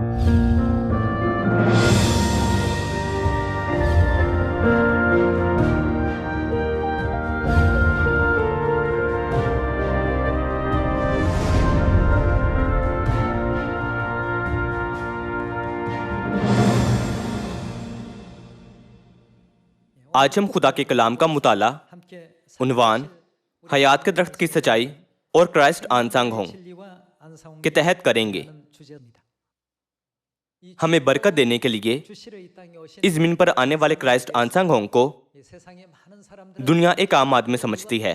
आज हम खुदा के कलाम का मुताला उन्वान हयात के दरख्त की सच्चाई और क्राइस्ट आनसांग होंग के तहत करेंगे। हमें बरकत देने के लिए इस ज़मीन पर आने वाले क्राइस्ट आनसांग होंग को दुनिया एक आम आदमी समझती है,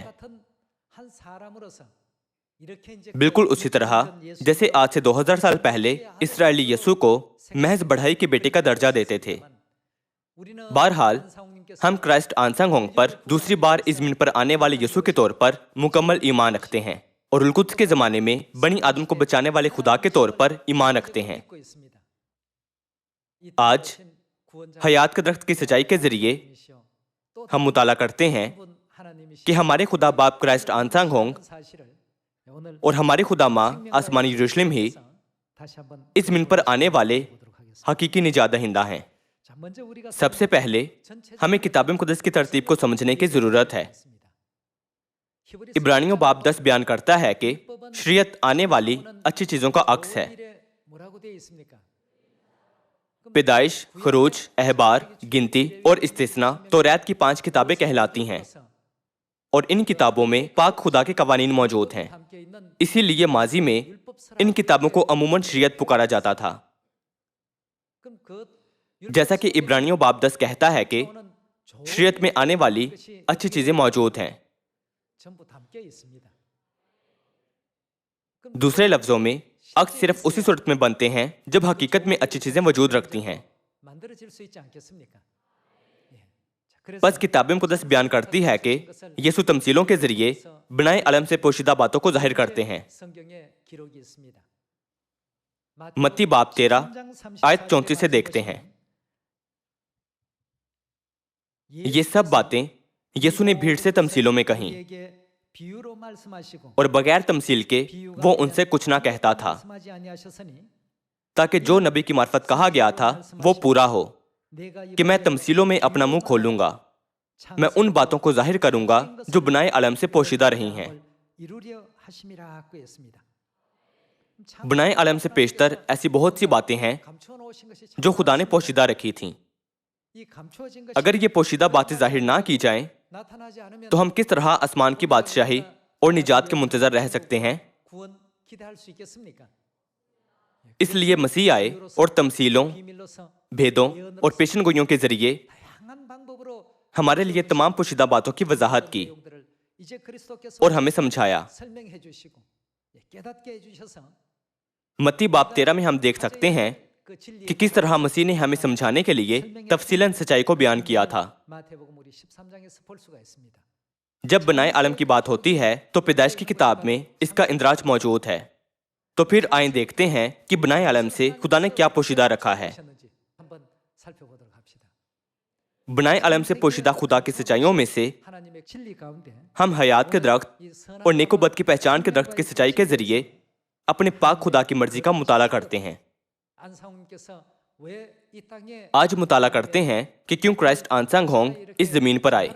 बिल्कुल उसी तरह जैसे आज से 2000 साल पहले इसराइली यीशु को महज बढ़ई के बेटे का दर्जा देते थे। बहरहाल हम क्राइस्ट आनसांग होंग पर दूसरी बार इस ज़मीन पर आने वाले यीशु के तौर पर मुकम्मल ईमान रखते हैं और उल-कुद्स के ज़माने में बनी आदम को बचाने वाले खुदा के तौर पर ईमान रखते हैं। आज हयात के दरख्त की सच्चाई के जरिए हम मुताला करते हैं कि हमारे खुदा बाप क्राइस्ट आनसांग होंग और हमारी खुदा माँ आसमानी यरूशलेम ही इस ज़मीन पर आने वाले हकीकी निजात दहिंदा हैं। सबसे पहले हमें किताब मुक़द्दस की तरतीब को समझने की जरूरत है। इब्रानियों बाब 10 बयान करता है कि शरीयत आने वाली अच्छी चीजों का अक्स है। पैदाइश, खरूज, अहबार, गिनती और इस्तिस्ना तौरात की 5 किताबें कहलाती हैं और इन किताबों में पाक खुदा के कवानीन मौजूद हैं। इसीलिए माजी में इन किताबों को अमूमन शरीयत पुकारा जाता था। जैसा कि इब्रानियों बाब 10 कहता है कि शरीयत में आने वाली अच्छी चीजें मौजूद हैं। दूसरे लफ्जों में अक्स सिर्फ उसी सूरत में बनते हैं जब हकीकत में अच्छी चीजें वजूद रखती हैं। बस किताब मुक़द्दस बयान करती है कि यीशु तमसीलों के जरिए बनाए अलम से पोशीदा बातों को जाहिर करते हैं। मत्ती बाब 13 आयत 34 से देखते हैं। ये सब बातें यीशु ने भीड़ से तमसीलों में कहीं और बगैर तमसील के वो उनसे कुछ ना कहता था, ताकि जो नबी की मार्फत कहा गया था वो पूरा हो कि मैं तमसीलों में अपना मुंह खोलूंगा, मैं उन बातों को जाहिर करूंगा जो बनाए अलम से पोशीदा रही हैं। बनाए अलम से पेशतर ऐसी बहुत सी बातें हैं जो खुदा ने पोशीदा रखी थीं। अगर ये पोशीदा बातें जाहिर ना की जाएं, तो हम किस तरह आसमान की बादशाही और निजात के मुंतजर रह सकते हैं? इसलिए मसीह आए और तमसीलों, भेदों और पेशनगोइयों के जरिए हमारे लिए तमाम पोशीदा बातों की वजाहत की और हमें समझाया। मत्ती बाब 13 में हम देख सकते हैं कि किस तरह मसीह ने हमें समझाने के लिए तफसीलन सच्चाई को बयान किया था। जब बनाए आलम की बात होती है तो पैदाइश की किताब में इसका इंदराज मौजूद है। तो फिर आइए देखते हैं कि बनाए आलम से खुदा ने क्या पोशीदा रखा है। बनाए आलम से पोशीदा खुदा की सच्चाइयों में से हम हयात के दरख्त और नेकोबत की पहचान के दरख्त की सच्चाई के जरिए अपने पाक खुदा की मर्जी का मुताला करते हैं। आज मुताला करते हैं कि क्यों क्राइस्ट आनसांग होंग इस जमीन पर आए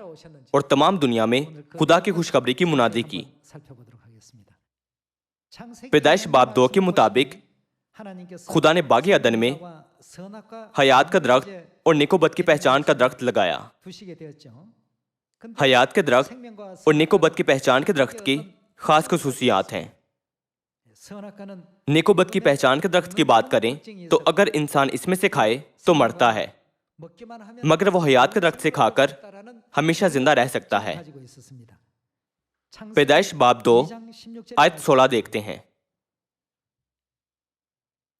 और तमाम दुनिया में खुदा की खुशखबरी की मुनादी की। पैदाइश बाब 2 के मुताबिक खुदा ने बागी अदन में हयात का दरख्त और नेकोबत की पहचान का दरख्त लगाया। हयात के दरख्त और नेकोबत की पहचान के दरख्त की खास खसूसियात हैं। नेकोबत की पहचान के दरख्त की बात करें तो अगर इंसान इसमें से खाए तो मरता है, मगर वो हयात के दरख्त से खाकर हमेशा जिंदा रह सकता है। पैदाइश बाब 2 आयत 16 देखते हैं।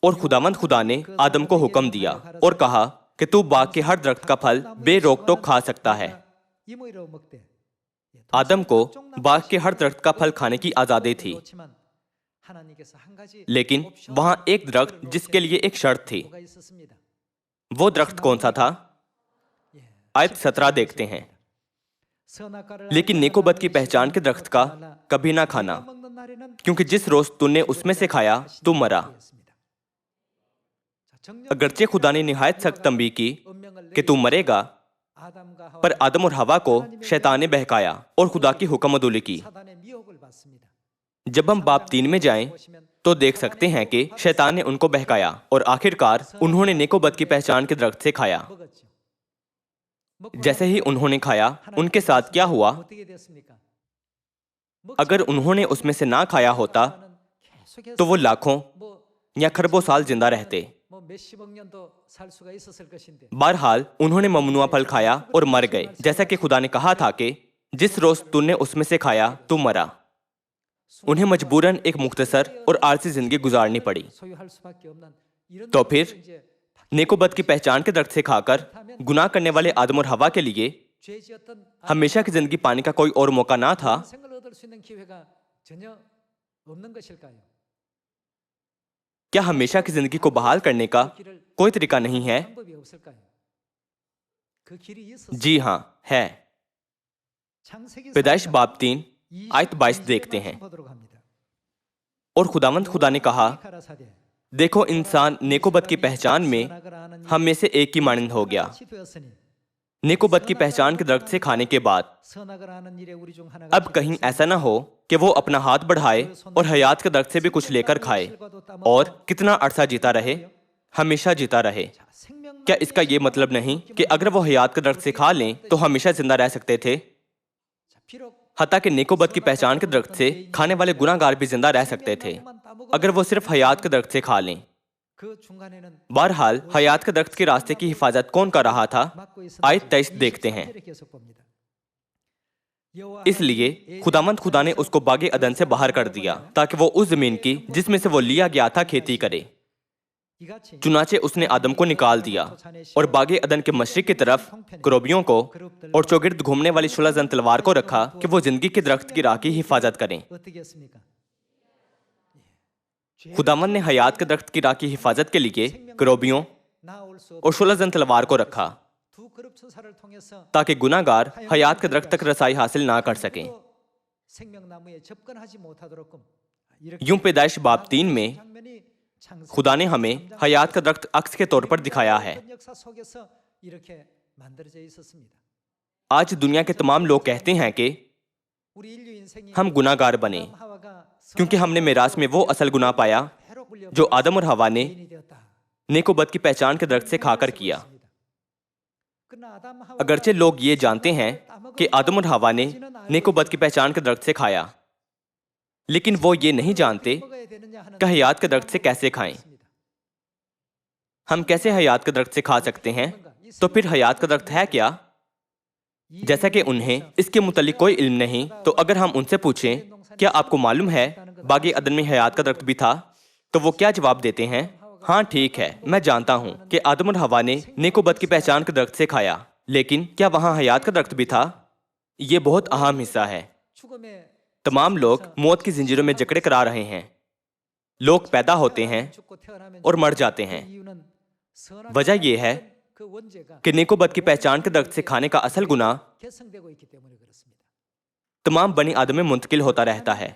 और खुदावंद खुदा ने आदम को हुक्म दिया और कहा कि तू बाग के हर दरख्त का फल बेरोक टोक खा सकता है। आदम को बाग के हर दरख्त का फल खाने की आजादी थी, लेकिन वहां एक दरख्त जिसके लिए एक शर्त थी। वो दरख्त कौन सा था? आयत 17 देखते हैं। लेकिन नेकोबत की पहचान के दरख्त का कभी ना खाना, क्योंकि जिस रोज तूने उसमें से खाया तू मरा। अगरचे खुदा ने निहायत सख्त तंबीह की कि तू मरेगा, पर आदम और हवा को शैतान ने बहकाया और खुदा की हुक्म अदूली की। जब हम बाब 3 में जाएं तो देख सकते हैं कि शैतान ने उनको बहकाया और आखिरकार उन्होंने नेको बद की पहचान के दरख्त से खाया। जैसे ही उन्होंने खाया, उनके साथ क्या हुआ? अगर उन्होंने उसमें से ना खाया होता तो वो लाखों या खरबों साल जिंदा रहते। बहरहाल उन्होंने ममनुआ फल खाया और मर गए, जैसा कि खुदा ने कहा था कि जिस रोज तूने उसमें से खाया तू मरा। उन्हें मजबूरन एक मुख्तसर और आलसी जिंदगी गुजारनी पड़ी। तो फिर नेकोबद की पहचान के दरख्त से खाकर गुनाह करने वाले आदम और हवा के लिए हमेशा की जिंदगी पाने का कोई और मौका ना था? क्या हमेशा की जिंदगी को बहाल करने का कोई तरीका नहीं है? जी हाँ, है। पैदाइश बाब 3 आयत 22 देखते हैं। और खुदावंद खुदा ने कहा, देखो इंसान नेकोबद की पहचान में हम में से एक की मानंद हो गया। नेकोबद की पहचान के दरख्त से खाने के बाद अब कहीं ऐसा ना हो कि वो अपना हाथ बढ़ाए और हयात के दरख्त से भी कुछ लेकर खाए और कितना अरसा जीता रहे, हमेशा जीता रहे। क्या इसका ये मतलब नहीं कि अगर वो हयात के दरख्त से खा लें तो हमेशा जिंदा रह सकते थे? हत्ता कि नेकोबद की पहचान के दरख्त से खाने वाले गुनाहगार भी जिंदा रह सकते थे अगर वो सिर्फ हयात के दरख्त से खा लें। बहरहाल हयात के दरख्त के रास्ते की हिफाजत कौन कर रहा था? आयत 23 देखते हैं। इसलिए खुदामंद खुदा ने उसको बागे अदन से बाहर कर दिया ताकि वो उस जमीन की जिसमें से वो लिया गया था खेती करे। चुनाचे उसने आदम को निकाल दिया और बागे अदन के मशरिक की तरफ करोबियों को और चौगिर्द घूमने वाली शुलाजन तलवार को रखा कि वो जिंदगी के दरख्त की राह की हिफाजत करें। खुदामंद ने हयात के दरख्त की राह की हिफाजत के लिए करोबियों और शुलाजन तलवार को रखा ताकि गुनाहगार हयात के दरख्त तक रसाई हासिल ना कर सकें। यूं पैदाइश बाब 3 में खुदा ने हमें हयात का दरख्त अक्स के तौर पर दिखाया है। आज दुनिया के तमाम लोग कहते हैं कि हम गुनाहगार बने क्योंकि हमने मिरास में वो असल गुनाह पाया जो आदम और हवा ने नेकोबद की पहचान के दरख्त से खाकर किया। अगरचे लोग ये जानते हैं कि आदम और हवा ने नेकोबद की पहचान के दरख्त से खाया, लेकिन वो ये नहीं जानते कि हयात के दरख्त से कैसे खाएं। हम कैसे हयात के दरख्त से खा सकते हैं? तो फिर हयात का दरख्त है क्या? जैसा कि उन्हें इसके मुतालिक कोई इल्म नहीं, तो अगर हम उनसे पूछें क्या आपको मालूम है बागे अदन में हयात का दरख्त भी था, तो वो क्या जवाब देते हैं? हाँ ठीक है, मैं जानता हूँ कि आदम और हवा ने नेकोबद की पहचान के दरख्त से खाया, लेकिन क्या वहाँ हयात का दरख्त भी था? ये बहुत अहम हिस्सा है। तमाम लोग मौत की जिंजीरों में जकड़े करा रहे हैं। लोग पैदा होते हैं और मर जाते हैं। वजह यह है कि नेकोबद की पहचान के दरख्त से खाने का असल गुनाह तमाम बनी आदम में मुंतकिल होता रहता है।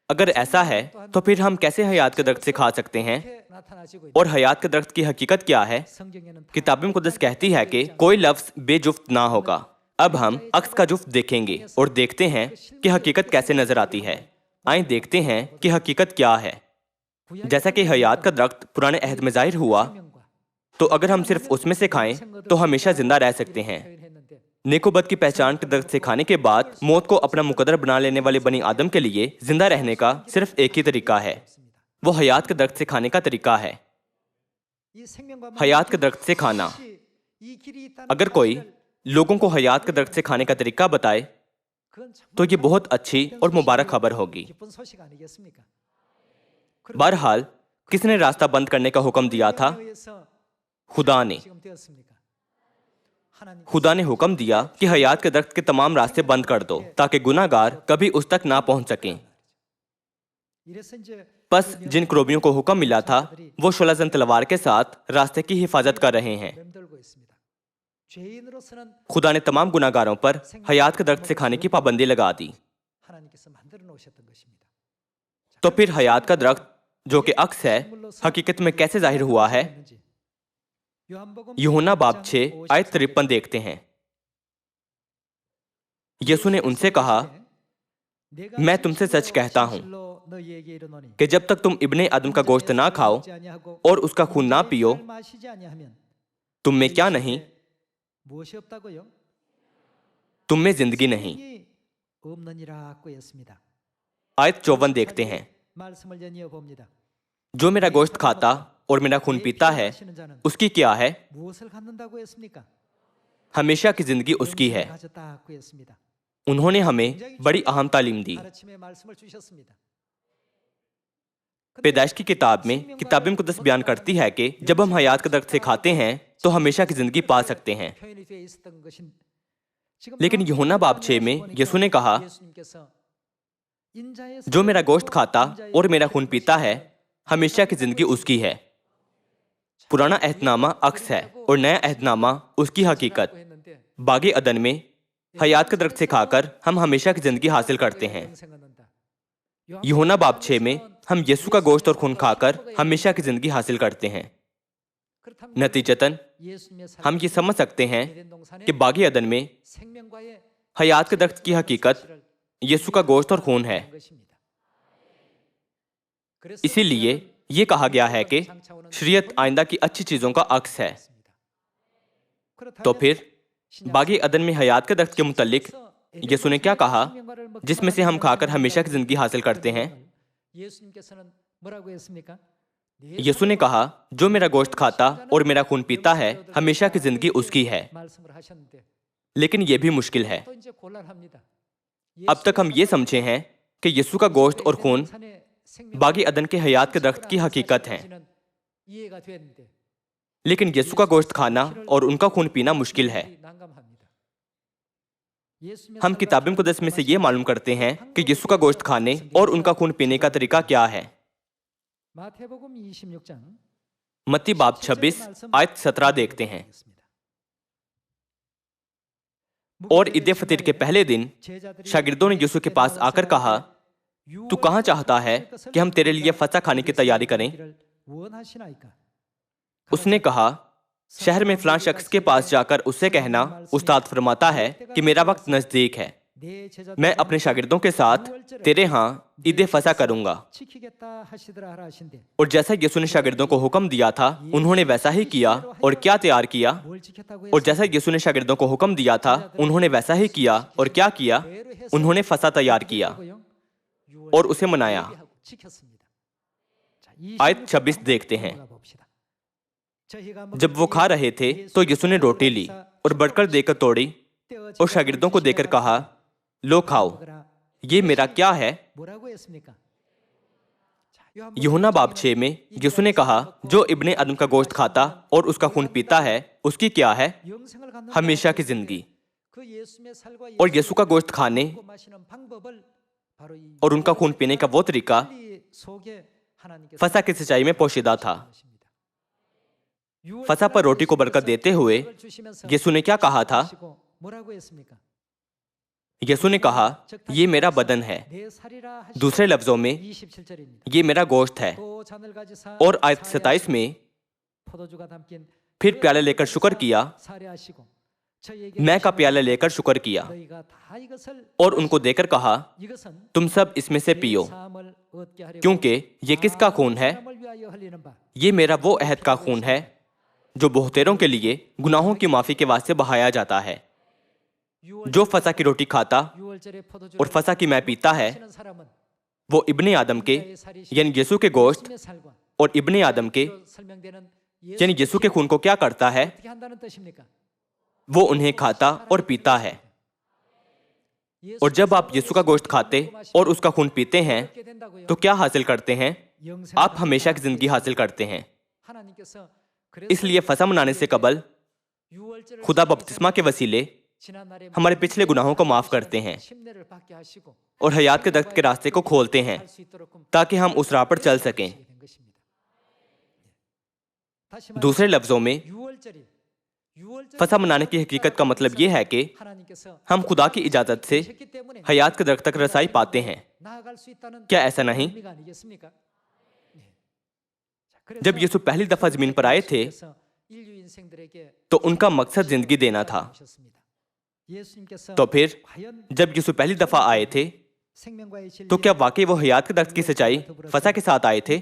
अगर ऐसा है तो फिर हम कैसे हयात के दरख्त से खा सकते हैं? और हयात के दरख्त की हकीकत क्या है? किताब मुक़द्दस कहती है कि कोई लफ्ज बेजुफ्त ना होगा। अब हम अक्स का जुफ्त देखेंगे और देखते हैं कि हकीकत कैसे नजर आती है। आइए देखते हैं कि हकीकत क्या है। जैसा कि हयात का दरख्त पुराने अहद में जाहिर हुआ, तो अगर हम सिर्फ उसमें से खाएं तो हमेशा जिंदा रह सकते हैं। नेकोबद की पहचान के दरख्त से खाने के बाद मौत को अपना मुकद्दर बना लेने वाले बनी आदम के लिए जिंदा रहने का सिर्फ एक ही तरीका है, वो हयात के दरख्त से खाने का तरीका है। हयात के दरख्त से खाना। अगर कोई लोगों को हयात के दरख्त से खाने का तरीका बताए तो ये बहुत अच्छी और मुबारक खबर होगी। बहरहाल किसने रास्ता बंद करने का हुक्म दिया था? खुदा ने। खुदा ने हुक्म दिया कि हयात के दरख्त के तमाम रास्ते बंद कर दो ताकि गुनाहगार कभी उस तक ना पहुंच सकें। बस जिन क्रोबियों को हुक्म मिला था वो शुलाजन तलवार के साथ रास्ते की हिफाजत कर रहे हैं। खुदा ने तमाम गुनाहगारों पर हयात के दरख्त से खाने की पाबंदी लगा दी। तो फिर हयात का दरख्त जो कि अक्स है, हकीकत में कैसे जाहिर हुआ है, यूहन्ना बाब 6 आयत 53 देखते हैं। यीशु ने उनसे कहा, मैं तुमसे सच कहता हूं कि जब तक तुम इब्ने आदम का गोश्त ना खाओ और उसका खून ना पियो, तुम में क्या नहीं, तुम में जिंदगी नहीं। आयत 54 देखते हैं, जो मेरा गोश्त खाता और मेरा खून पीता है उसकी क्या है, हमेशा की जिंदगी उसकी है। उन्होंने हमें बड़ी अहम तालीम दी। पैदाइश की किताब में किताब मुक़द्दस बयान करती है कि जब हम हयात के दरख्त से खाते हैं तो हमेशा की जिंदगी पा सकते हैं। लेकिन यूहन्ना बाब 6 में यीशु ने कहा, जो मेरा गोश्त खाता और मेरा खून पीता है हमेशा की जिंदगी उसकी है। पुराना अहदनामा अक्स है और नया अहदनामा उसकी हकीकत। बागे अदन में हयात के दरख्त से खाकर हम हमेशा की जिंदगी हासिल करते हैं। यूहन्ना बाब 6 में हम यीशु का गोश्त और खून खाकर हमेशा की जिंदगी हासिल करते हैं। नतीजतन हम ये समझ सकते हैं कि बागे अदन में हयात के दरख्त की हकीकत यीशु का गोश्त और खून है। इसीलिए ये कहा गया है कि शरीयत आइंदा की अच्छी चीजों का अक्स है। तो फिर बागे अदन में हयात के दरख्त के मुतल्लिक यीशु ने क्या कहा, जिसमें से हम खाकर हमेशा की जिंदगी हासिल करते हैं? यीशु ने कहा, जो मेरा गोश्त खाता और मेरा खून पीता है हमेशा की जिंदगी उसकी है। लेकिन यह भी मुश्किल है। अब तक हम ये समझे हैं कि यीशु का गोश्त और खून बागी अदन के हयात के दरख्त की हकीकत हैं। लेकिन यीशु का गोश्त खाना और उनका खून पीना मुश्किल है। हम किताब मुक़द्दस में से ये मालूम करते हैं कि यीशु का गोश्त खाने और उनका खून पीने का तरीका क्या है। मत्ती बाब 26 आयत 17 देखते हैं। और ईद फतिर के पहले दिन शागिर्दों ने यीशु के पास आकर कहा, तू कहाँ चाहता है कि हम तेरे लिए फसह खाने की तैयारी करें? उसने कहा, शहर में फलां शख्स के पास जाकर उससे कहना, उस्ताद फरमाता है कि मेरा वक्त नजदीक है, मैं अपने शागिर्दों के साथ तेरे यहाँ ईद फसह करूंगा। और जैसा यीशु ने शागिर्दों को हुक्म दिया था उन्होंने वैसा ही किया। और क्या तैयार किया? और जैसा यीशु ने शागिर्दों को हुक्म दिया था उन्होंने वैसा ही किया। और क्या किया? उन्होंने फसह तैयार किया और उसे मनाया। आयत 26 देखते हैं। जब वो खा रहे थे तो यीशु ने रोटी ली और बढ़कर देकर तोड़ी और शागिर्दों को देकर कहा, लो खाओ, ये मेरा क्या है? यूहन्ना बाब 6 में यीशु ने कहा, जो इब्ने आदम का गोश्त खाता और उसका खून पीता है उसकी क्या है? हमेशा की जिंदगी। और यीशु का गोश्त खाने और उनका खून पीने का वो तरीका फसह की सच्चाई में पोशीदा था। फसह पर रोटी को बरकत देते हुए यीशु ने क्या कहा था? यीशु ने कहा, ये मेरा बदन है। दूसरे लफ्जों में ये मेरा गोश्त है। और आयत 27 में फिर प्याला लेकर शुक्र किया, मैं का प्याला लेकर शुक्र किया और उनको देकर कहा, तुम सब इसमें से पियो, क्योंकि ये किसका खून है? ये मेरा वो अहद का खून है जो बहुतेरों के लिए गुनाहों की माफी के वास्ते बहाया जाता है। जो फसह की रोटी खाता और फसह की मैं पीता है वो इब्ने आदम के यानी यीशु के गोश्त और इब्ने आदम के यानी यीशु के खून को क्या करता है? वो उन्हें खाता और पीता है। और जब आप यीशु का गोश्त खाते और उसका खून पीते हैं तो क्या हासिल करते हैं? आप हमेशा की जिंदगी हासिल करते हैं। इसलिए फसह मनाने से कबल खुदा बपतिस्मा के वसीले हमारे पिछले गुनाहों को माफ करते हैं और हयात के दरख्त के रास्ते को खोलते हैं ताकि हम उस राह पर चल सकें। दूसरे लफ्जों में फसह मनाने की हकीकत का मतलब यह है कि हम खुदा की इजाजत से हयात के दरख्त तक रसाई पाते हैं। क्या ऐसा नहीं? जब यीशु पहली दफा जमीन पर आए थे तो उनका मकसद जिंदगी देना था। तो फिर जब यीशु पहली दफा आए थे तो क्या वाकई वो हयात के दरख्त की सच्चाई फसा के साथ आए थे?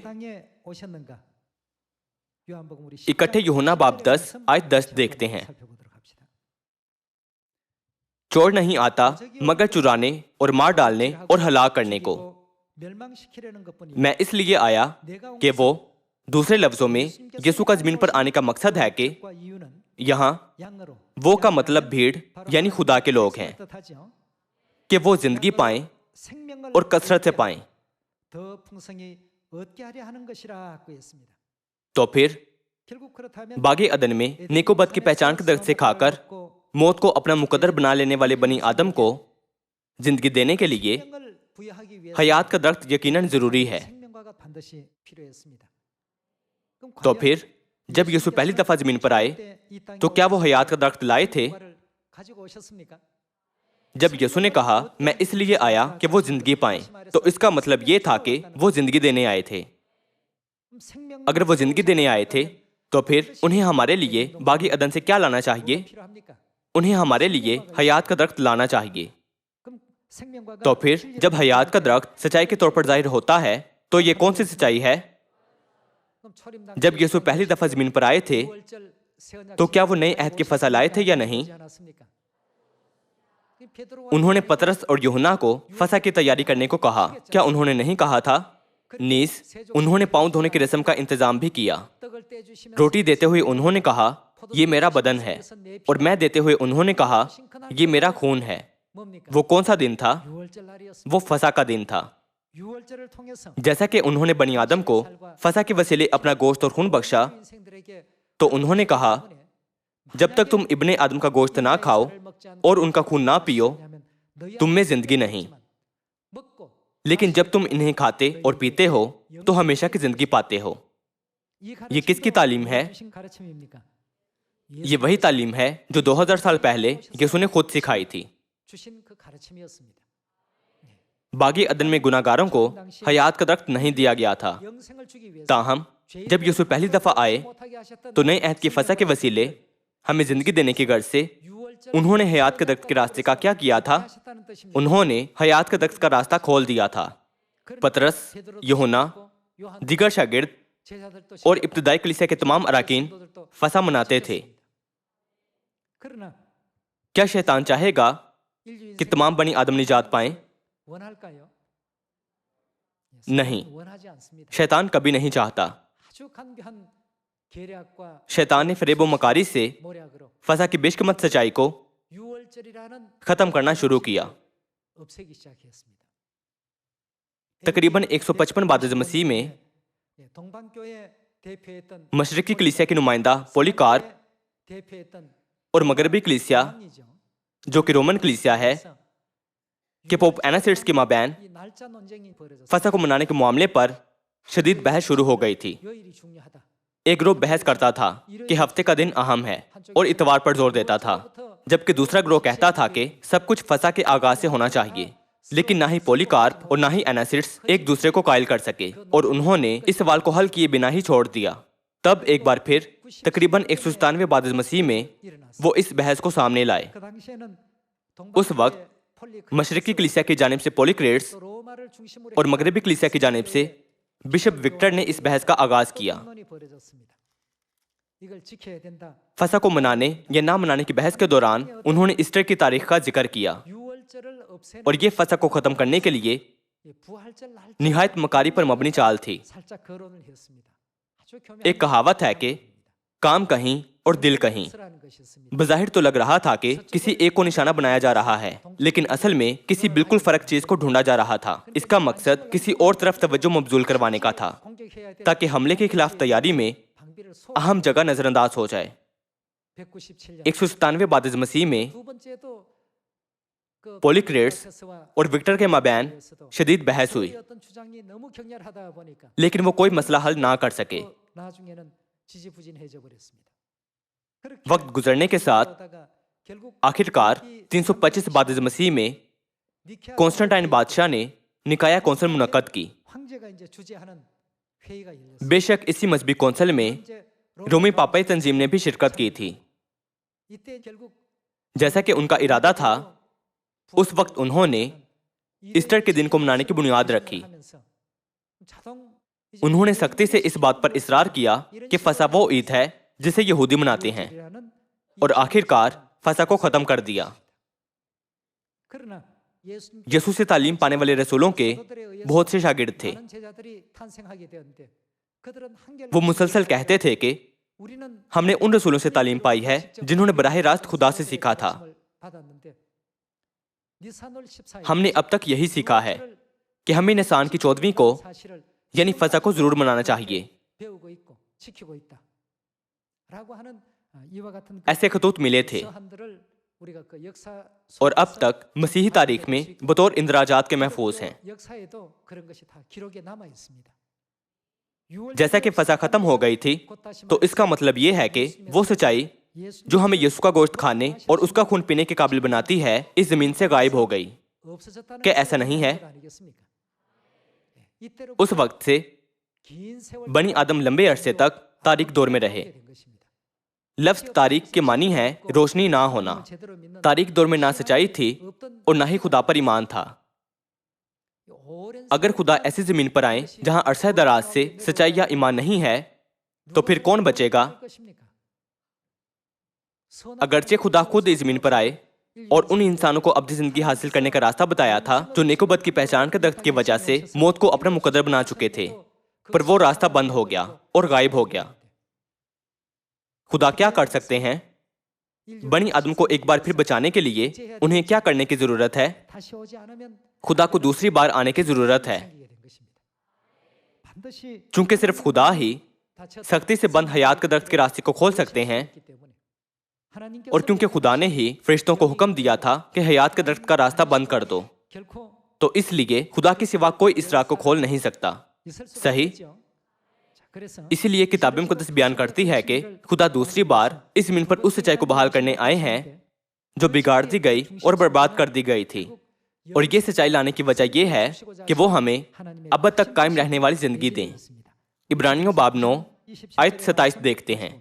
इकट्ठे यूहन्ना बाब 10 आयत 10 देखते हैं। चोर नहीं आता मगर चुराने और मार डालने और हलाक करने को। मैं इसलिए आया कि वो, दूसरे लफ्जों में यीशु का जमीन पर आने का मकसद है कि यहाँ वो का मतलब भीड़ यानी खुदा के लोग हैं कि वो जिंदगी पाएं और कसरत से पाएं। तो फिर बागे अदन में नेकोबद की पहचान के दरख्त से खाकर मौत को अपना मुकद्दर बना लेने वाले बनी आदम को जिंदगी देने के लिए हयात का दरख्त यकीनन जरूरी है। तो फिर जब यीशु पहली दफा जमीन पर आए तो क्या वो हयात का दरख्त लाए थे? जब यीशु ने कहा मैं इसलिए आया कि वो जिंदगी पाएं, तो इसका मतलब ये था कि वो जिंदगी देने आए थे। अगर वो जिंदगी देने आए थे तो फिर उन्हें हमारे लिए बागी अदन से क्या लाना चाहिए? उन्हें हमारे लिए हयात का दरख्त लाना चाहिए। तो फिर जब हयात का दरख्त सच्चाई के तौर पर जाहिर होता है तो ये कौन सी सच्चाई है? जब यीशु पहली दफा जमीन पर आए थे तो क्या वो नए अहद की फसल लाए थे या नहीं? उन्होंने पतरस और यूहन्ना को फसह की तैयारी करने को कहा। क्या उन्होंने नहीं कहा था? नीस उन्होंने पांव धोने की रस्म का इंतजाम भी किया। रोटी देते हुए उन्होंने कहा ये मेरा बदन है, और मैं देते हुए उन्होंने कहा ये मेरा खून है। वो कौन सा दिन था? वो फसह का दिन था। जैसा कि उन्होंने बनी आदम को फसह के वसीले अपना गोश्त और खून बख्शा, तो उन्होंने कहा जब तक तुम इब्ने आदम का गोश्त ना खाओ और उनका खून ना पियो तुम में जिंदगी नहीं। लेकिन जब तुम इन्हें खाते और पीते हो तो हमेशा की जिंदगी पाते हो। ये किसकी तालीम है? ये वही तालीम है जो 2000 साल पहले यीशु ने खुद सिखाई थी। बागी अदन में गुनाहगारों को हयात का दरख्त नहीं दिया गया था। ताहम जब यीशु पहली दफा आए तो नए अहद की फसह के वसीले हमें जिंदगी देने की गर्ज से उन्होंने हयात के दरख्त के रास्ते का क्या किया था? उन्होंने हयात के दरख्त का रास्ता खोल दिया था। पतरस, यूहन्ना, दीगर शागिर्द और इब्तिदाई कलीसिया के तमाम अराकीन फसह मनाते थे। क्या शैतान चाहेगा कि तमाम बनी आदम निजात पाएं? नहीं, शैतान कभी नहीं चाहता। शैतान ने फरेब व मकारी से फसह की बेशकीमत सच्चाई को खत्म करना शुरू किया। तकरीबन 155 बाद मसीह में मशरिकी कलीसिया के नुमाइंदा पॉलीकार्प और मगरबी कलीसिया जो कि रोमन कलीसिया है कि पोप एनासिड्स के माबैन फसह को मनाने के मामले पर शदीद बहस शुरू हो गई थी। एक ग्रुप बहस करता था कि हफ्ते का दिन अहम है और इतवार पर जोर देता था, जबकि दूसरा ग्रोह कहता था कि सब कुछ फसह के आगाज से होना चाहिए। लेकिन ना ही पॉलीकार्प और ना ही एनासिड्स एक दूसरे को कायल कर सके और उन्होंने इस सवाल को हल किए बिना ही छोड़ दिया। तब एक बार फिर तकरीबन 197 बाद मसीह में वो इस बहस को सामने लाए। उस वक्त मशरिकी कलीसिया की जानिब से पॉलीक्रेट्स और मगरबी कलीसिया की जानिब से बिशप विक्टर ने इस बहस का आगाज किया। फसह को मनाने या ना मनाने की बहस के दौरान उन्होंने ईस्टर की तारीख का जिक्र किया और ये फसह को खत्म करने के लिए निहायत मकारी पर मबनी चाल थी। एक कहावत है कि काम कहीं और दिल कहीं। बज़ाहिर तो लग रहा था कि किसी एक को निशाना बनाया जा रहा है, लेकिन असल में किसी बिल्कुल फर्क चीज को ढूंढा जा रहा था। इसका मकसद किसी और तरफ तवज्जो मबजूल करवाने का था ताकि हमले के खिलाफ तैयारी में अहम जगह नजरअंदाज हो जाए। 197 बाद मसीह में पॉलीक्रेट्स और विक्टर के माबैन शदीद बहस हुई, लेकिन वो कोई मसला हल ना कर सके। वक्त गुजरने के साथ आखिरकार 325 बाद मसीह में कॉन्स्टेंटाइन बादशाह ने निकाया कौंसिल मुनक्कद की। बेशक इसी मजहबी कौंसिल में रोमी पापाई तंजीम ने भी शिरकत की थी। जैसा कि उनका इरादा था, उस वक्त उन्होंने ईस्टर के दिन को मनाने की बुनियाद रखी। उन्होंने सख्ती से इस बात पर इसरार किया कि फसा वो ईद है जिसे यहूदी मनाते हैं, और आखिरकार फसा को खत्म कर दिया। यसू से तालीम पाने वाले रसूलों के बहुत से शागिर्द थे। वो मुसलसल कहते थे कि हमने उन रसूलों से तालीम पाई है जिन्होंने बराह रास्त खुदा से सीखा था। हमने अब तक यही सीखा है कि हमें निसान की 14वीं को यानी फसा को जरूर मनाना चाहिए। ऐसे खतूत मिले थे और अब तक मसीही तारीख में बतौर इंदराजात के महफूज हैं। जैसा कि फसा खत्म हो गई थी, तो इसका मतलब यह है कि वो सच्चाई जो हमें यीशु का गोश्त खाने और उसका खून पीने के काबिल बनाती है, इस जमीन से गायब हो गई। क्या ऐसा नहीं है? उस वक्त से बनी आदम लंबे अरसे तक तारीक दौर में रहे। लफ्ज तारीक के मानी है रोशनी ना होना। तारीक दौर में ना सच्चाई थी और ना ही खुदा पर ईमान था। अगर खुदा ऐसी जमीन पर आए जहां अरसा दराज से सच्चाई या ईमान नहीं है, तो फिर कौन बचेगा? अगरचे खुदा खुद इस जमीन पर आए और उन इंसानों को अपनी जिंदगी हासिल करने का रास्ता बताया था जो नेकोबद की पहचान के दर्द की वजह से मौत को अपना मुकद्दर बना चुके थे, पर वो रास्ता बंद हो गया और गायब हो गया। खुदा क्या कर सकते हैं? बनी आदम को एक बार फिर बचाने के लिए उन्हें क्या करने की जरूरत है? खुदा को दूसरी बार आने की जरूरत है। चूंकि सिर्फ खुदा ही सख्ती से बंद हयात के दर्द के रास्ते को खोल सकते हैं, और क्योंकि खुदा ने ही फरिश्तों को हुक्म दिया था कि हयात के दर्द का रास्ता बंद कर दो, तो इसलिए खुदा के सिवा कोई इस राह को खोल नहीं सकता। सही? इसीलिए किताब मुकद्दस बयान करती है कि खुदा दूसरी बार इस जमीन पर उस सच्चाई को बहाल करने आए हैं जो बिगाड़ दी गई और बर्बाद कर दी गई थी। और ये सच्चाई लाने की वजह यह है कि वो हमें अब तक कायम रहने वाली जिंदगी दें। इब्रानियों बाब 9 आयत 27 देखते हैं।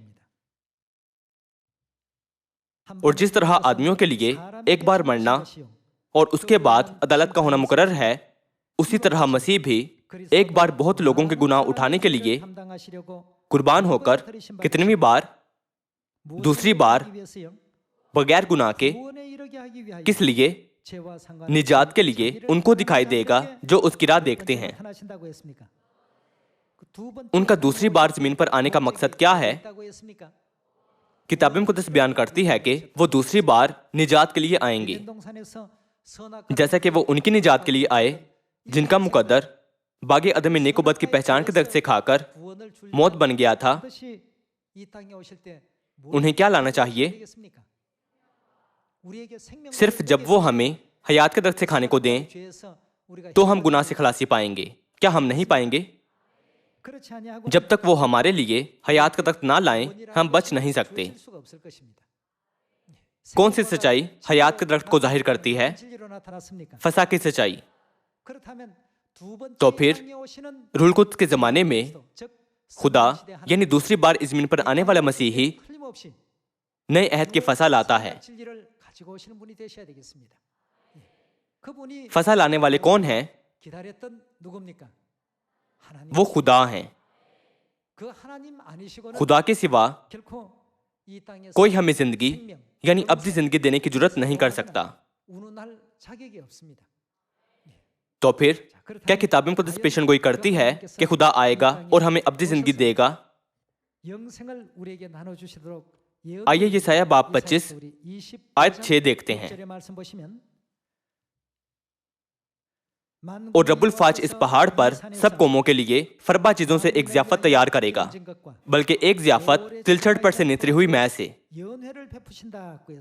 और जिस तरह आदमियों के लिए एक बार मरना और उसके बाद अदालत का होना मुकर्रर है, उसी तरह मसीह भी एक बार बहुत लोगों के गुनाह उठाने के लिए कुर्बान होकर कितनी बार, दूसरी बार बगैर गुनाह के, किस लिए? निजात के लिए उनको दिखाई देगा जो उसकी राह देखते हैं। उनका दूसरी बार जमीन पर आने का मकसद क्या है? किताब मुकद्दस बयान करती है कि वो दूसरी बार निजात के लिए आएंगे, जैसा कि वो उनकी निजात के लिए आए जिनका मुकद्दर बागे अदम में नेकोबद की पहचान के दर्द से खाकर मौत बन गया था। उन्हें क्या लाना चाहिए? सिर्फ जब वो हमें हयात के दर्द से खाने को दें तो हम गुनाह से खलासी पाएंगे। क्या हम नहीं पाएंगे? जब तक वो हमारे लिए हयात का दर्द ना लाएं, हम बच नहीं सकते। कौन सी सच्चाई हयात के दर्द को जाहिर करती है? फसा की सच्चाई। तो फिर रूहुल कुद्स के जमाने में खुदा यानी दूसरी बार इस जमीन पर आने वाला मसीही नए अहद के फसा लाता है। फसा लाने वाले कौन हैं? वो खुदा हैं। खुदा के सिवा कोई हमें जिंदगी यानी अब्दी जिंदगी देने की जरूरत नहीं कर सकता। तो फिर क्या किताब मुकद्दस पेशन गोई करती है कि खुदा आएगा और हमें अब्दी जिंदगी देगा? आइए यशायाह बाब 25 आयत 6 देखते हैं। और रब्बुल फाज इस पहाड़ पर सब कौमों के लिए फरबा चीजों से एक ज़ियाफत तैयार करेगा, बल्कि एक ज़ियाफत तिलछट पर से नितरी हुई मैल से।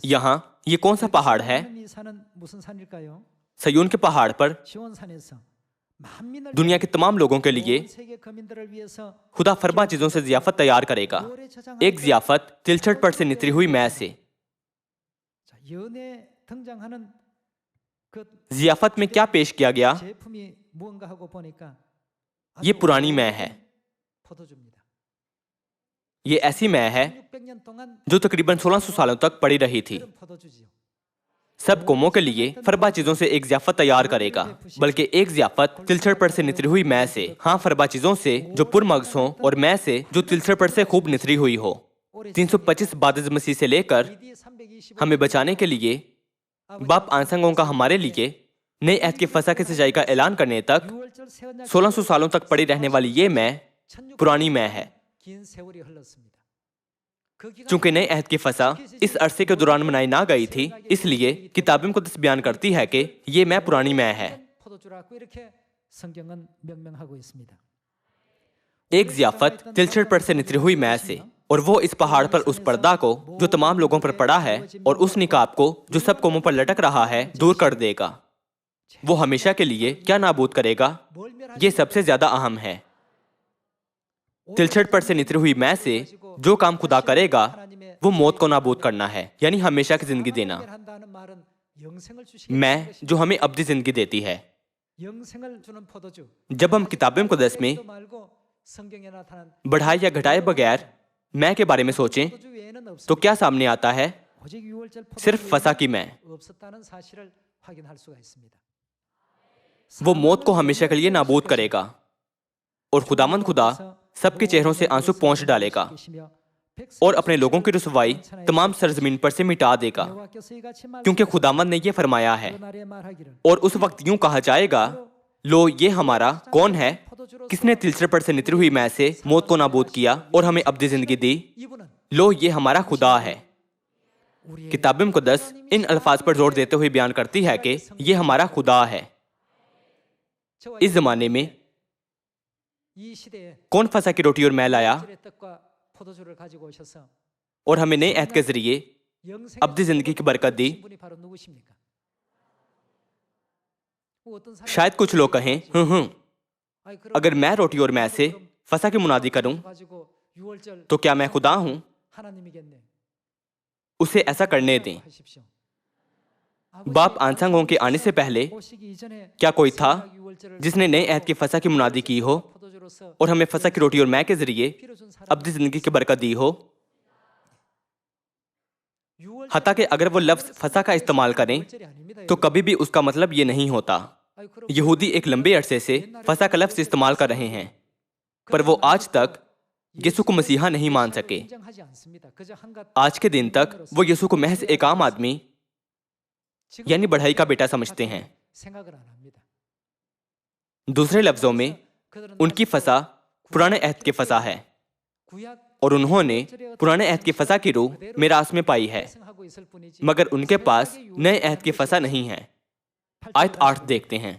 यहाँ ये कौन सा पहाड़ है? सयून के पहाड़ पर दुनिया के तमाम लोगों के लिए खुदा फरबा चीजों से ज़ियाफत तैयार करेगा, एक ज़ियाफत तिलछट पर से नितरी हुई मैल से। ज़ियाफत में क्या पेश किया गया? ये पुरानी मै है। ये ऐसी मैं है जो तकरीबन 1600 सालों तक पड़ी रही थी। सब कौमों के लिए फरबा चीजों से एक ज़ियाफत तैयार करेगा, बल्कि एक ज़ियाफत तिलछड़पट से निथरी हुई मैं से। हाँ, फरबा चीजों से जो पुरमगज हो और मैं से जो तिलछड़पट से खूब निथरी हुई हो। 325 बाद मसीह से लेकर हमें बचाने के लिए बाप आनसंगों का हमारे लिए नए अहद की फसा की सच्चाई का ऐलान करने तक 1600 सालों तक पड़ी रहने वाली ये मैं पुरानी मैं है। चूंकि नए अहद की फसा इस अरसे के दौरान मनाई ना गई थी, इसलिए किताब मुक़द्दस बयान करती है कि ये मैं पुरानी मैं है। एक ज़ियाफत तिलछड़पट से निथरी हुई मैं से, और वो इस पहाड़ पर उस पर्दा को जो तमाम लोगों पर पड़ा है और उस निकाब को जो सब कौमों पर लटक रहा है दूर कर देगा। वो हमेशा के लिए क्या नाबूद करेगा? ये सबसे ज्यादा अहम है। तिलछड़पट से निथरी हुई मैं से जो काम खुदा करेगा वो मौत को नाबूद करना है, यानी हमेशा की जिंदगी देना। मैं जो हमें अब्दी जिंदगी देती है। जब हम किताब मुक़द्दस में बढ़ाए या घटाए बगैर मैं के बारे में सोचें तो क्या सामने आता है? सिर्फ फसा की मैं। वो मौत को हमेशा के लिए नाबूद करेगा और खुदामंद खुदा सबके चेहरों से आंसू पोंछ डालेगा और अपने लोगों की रुसवाई तमाम सरजमीन पर से मिटा देगा, क्योंकि खुदामंद ने यह फरमाया है। और उस वक्त यूं कहा जाएगा, लो ये हमारा कौन है किसने तिलछड़पट से नितरी हुई मैं से मौत को नाबूद किया और हमें अब्दी जिंदगी दी। लो ये हमारा खुदा है। किताब मुक़द्दस इन अल्फाज पर जोर देते हुए बयान करती है कि ये हमारा खुदा है। इस जमाने में कौन फसा की रोटी और मैं लाया और हमें नए अहद के जरिए अब्दी जिंदगी की बरकत दी? शायद कुछ लोग कहें, अगर मैं रोटी और मैं से फसा की मुनादी करूं तो क्या मैं खुदा हूं? उसे ऐसा करने दें। बाप आनसंगों के आने से पहले क्या कोई था जिसने नए अहद की फसा की मुनादी की हो और हमें फसा की रोटी और मैं के जरिए अब्दी जिंदगी की बरकत दी हो? हता कि अगर वो लफ्ज फसा का इस्तेमाल करें तो कभी भी उसका मतलब ये नहीं होता। यहूदी एक लंबे अरसे से फसा का लफ्ज इस्तेमाल कर रहे हैं, पर वो आज तक यीशु को मसीहा नहीं मान सके। आज के दिन तक वो यीशु को महज एक आम आदमी यानी बढ़ाई का बेटा समझते हैं। दूसरे लफ्जों में उनकी फसा पुराने अहद की फसा है और उन्होंने पुराने अहद की फसा की रूह मिरास में पाई है, मगर उनके पास नए अहद की फसा नहीं है। आयत 8 देखते हैं।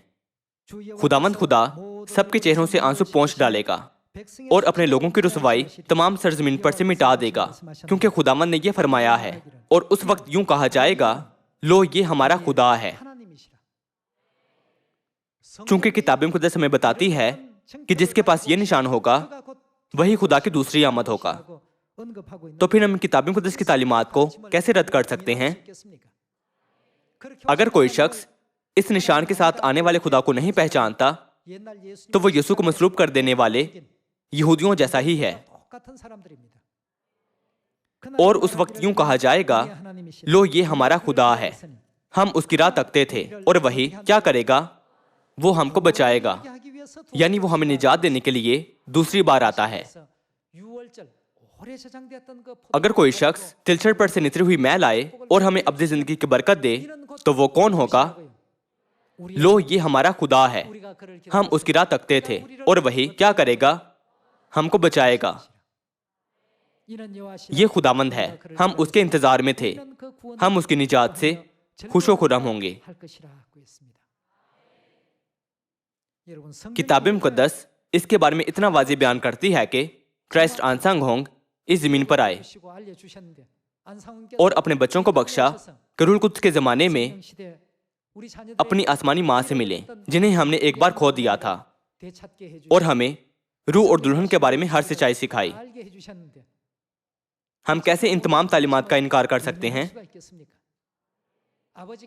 खुदामंद खुदा सबके चेहरों से आंसू पोंछ डालेगा और अपने लोगों की रुसवाई तमाम सरजमीन पर से मिटा देगा, क्योंकि खुदामंद ने यह फरमाया है। और उस वक्त यूं कहा जाएगा, लो ये हमारा खुदा है। चूंकि किताब मुक़द्दस हमें बताती है कि जिसके पास ये निशान होगा वही खुदा की दूसरी आमद होगा, तो फिर हम किताब मुक़द्दस की तालीमात को कैसे रद्द कर सकते हैं? अगर कोई शख्स इस निशान के साथ आने वाले खुदा को नहीं पहचानता तो वो यीशु को मसलूब कर देने वाले यहूदियों जैसा ही है। और उस वक्त यूं कहा जाएगा, लो ये हमारा खुदा है। हम उसकी राह तकते थे और वही क्या करेगा? वो हमको बचाएगा, यानी वो हमें निजात देने के लिए दूसरी बार आता है। अगर कोई शख्स तिलछड़पट से नितरी हुई मैं लाए और हमें अब्दी जिंदगी की बरकत दे तो वो कौन होगा? लो ये हमारा खुदा है। हम उसकी राह तकते थे और वही क्या करेगा? हमको बचाएगा। ये खुदामंद है। हम उसके इंतजार में थे। हम उसकी निजात से खुशो खुर्रम होंगे। किताब मुक़द्दस इसके बारे में इतना वाज़ेह बयान करती है कि क्राइस्ट आनसंग होंग इस जमीन पर आए और अपने बच्चों को बख्शा कि रूह कुद्स के जमाने में अपनी आसमानी माँ से मिले, जिन्हें हमने एक बार खो दिया था, और हमें रूह और दुल्हन के बारे में हर सच्चाई सिखाई। हम कैसे इन तमाम तालीमात का इनकार कर सकते हैं?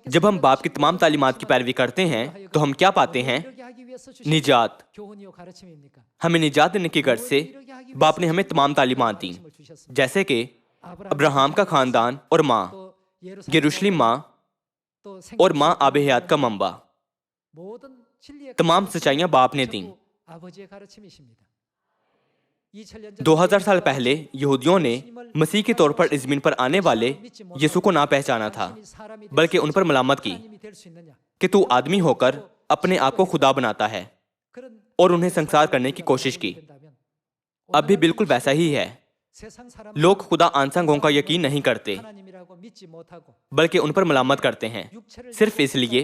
जब हम बाप की तमाम तालीमात की पैरवी करते हैं तो हम क्या पाते हैं? निजात। हमें निजात देने की गर्ज से बाप ने हमें तमाम तालीमात दी, जैसे कि अब्राहम का खानदान और माँ, यरूशलेम माँ और माँ आब हयात का मंबा। तमाम सच्चाइयां बाप ने दी। 2000 साल पहले यहूदियों ने मसीह के तौर पर इस ज़मीन पर आने वाले यीशु को ना पहचाना था, बल्कि उन पर मलामत की कि तू आदमी होकर अपने आप को खुदा बनाता है, और उन्हें संसार करने की कोशिश की। अब भी बिल्कुल वैसा ही है। लोग खुदा आंसांगों का यकीन नहीं करते, बल्कि उन पर मलामत करते हैं सिर्फ इसलिए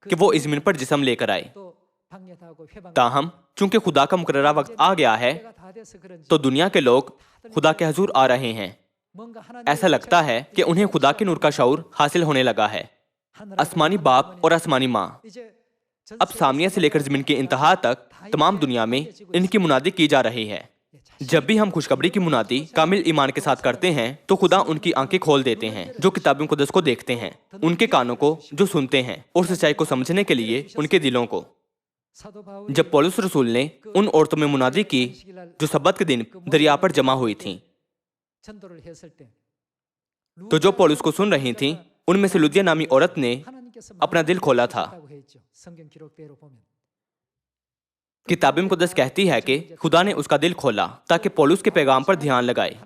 कि वो इस ज़मीन पर जिस्म लेकर आए। ताहम चूंकि खुदा का मुकर्ररा वक्त आ गया है, तो दुनिया के लोग खुदा के हजूर आ रहे हैं। ऐसा लगता है कि उन्हें खुदा के नूर का शऊर हासिल होने लगा है। आसमानी बाप और आसमानी माँ, अब सामनिया से लेकर जमीन के इंतहा तक तमाम दुनिया में इनकी मुनादी की जा रही है। जब भी हम खुशखबरी की मुनादी कामिल ईमान के साथ करते हैं तो खुदा उनकी आंखें खोल देते हैं जो किताब मुकद्दस को देखते हैं, उनके कानों को जो सुनते हैं, और सच्चाई को समझने के लिए उनके दिलों को। जब पौलुस रसूल ने उन औरतों में मुनादी की जो सब्बत के दिन दरिया पर जमा हुई थीं, तो जो पौलुस को सुन रही थीं, उनमें से लुदिया नामी औरत ने अपना दिल खोला था। किताब मुकद्दस कहती है कि खुदा ने उसका दिल खोला ताकि पौलुस के पैगाम पर ध्यान लगाए।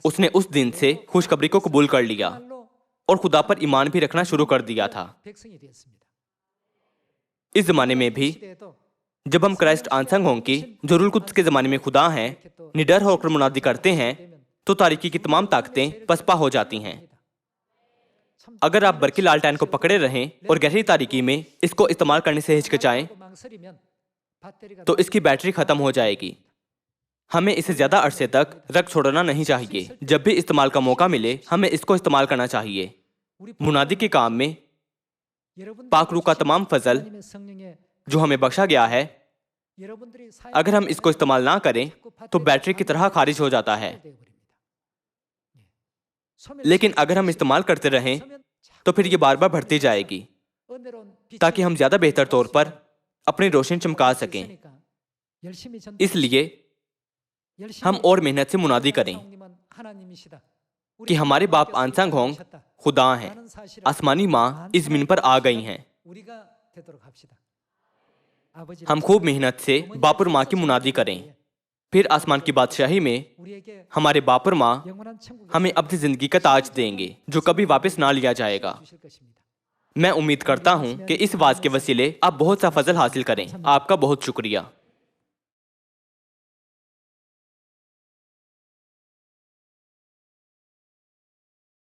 उसने उस दिन से खुशखबरी को कबूल कर लिया और खुदा पर ईमान भी रखना शुरू कर दिया था। इस जमाने में भी जब हम क्राइस्ट आंसंग की जो रूल कुद्स के जमाने में खुदा हैं निडर होकर मुनादी करते हैं, तो तारीकी की तमाम ताकतें पसपा हो जाती हैं। अगर आप बरकी लालटेन को पकड़े रहें और गहरी तारीकी में इसको इस्तेमाल करने से हिचकिचाएं, तो इसकी बैटरी खत्म हो जाएगी। हमें इसे ज्यादा अरसे तक रख छोड़ना नहीं चाहिए। जब भी इस्तेमाल का मौका मिले, हमें इसको इस्तेमाल करना चाहिए। मुनादी के काम में पाक रूह का तमाम फजल जो हमें बख्शा गया है, अगर हम इसको इस्तेमाल ना करें तो बैटरी की तरह खारिज हो जाता है। लेकिन अगर हम इस्तेमाल करते रहें तो फिर ये बार बार बढ़ती जाएगी, ताकि हम ज्यादा बेहतर तौर पर अपनी रोशनी चमका सकें। इसलिए हम और मेहनत से मुनादी करें कि हमारे बाप आंसांग होंग खुदा हैं, आसमानी माँ इस ज़मीन पर आ गई हैं। हम खूब मेहनत से बापुर माँ की मुनादी करें, फिर आसमान की बादशाही में हमारे बापुर माँ हमें अपनी जिंदगी का ताज देंगे जो कभी वापस ना लिया जाएगा। मैं उम्मीद करता हूँ कि इस वाज के वसीले आप बहुत सा फजल हासिल करें। आपका बहुत शुक्रिया।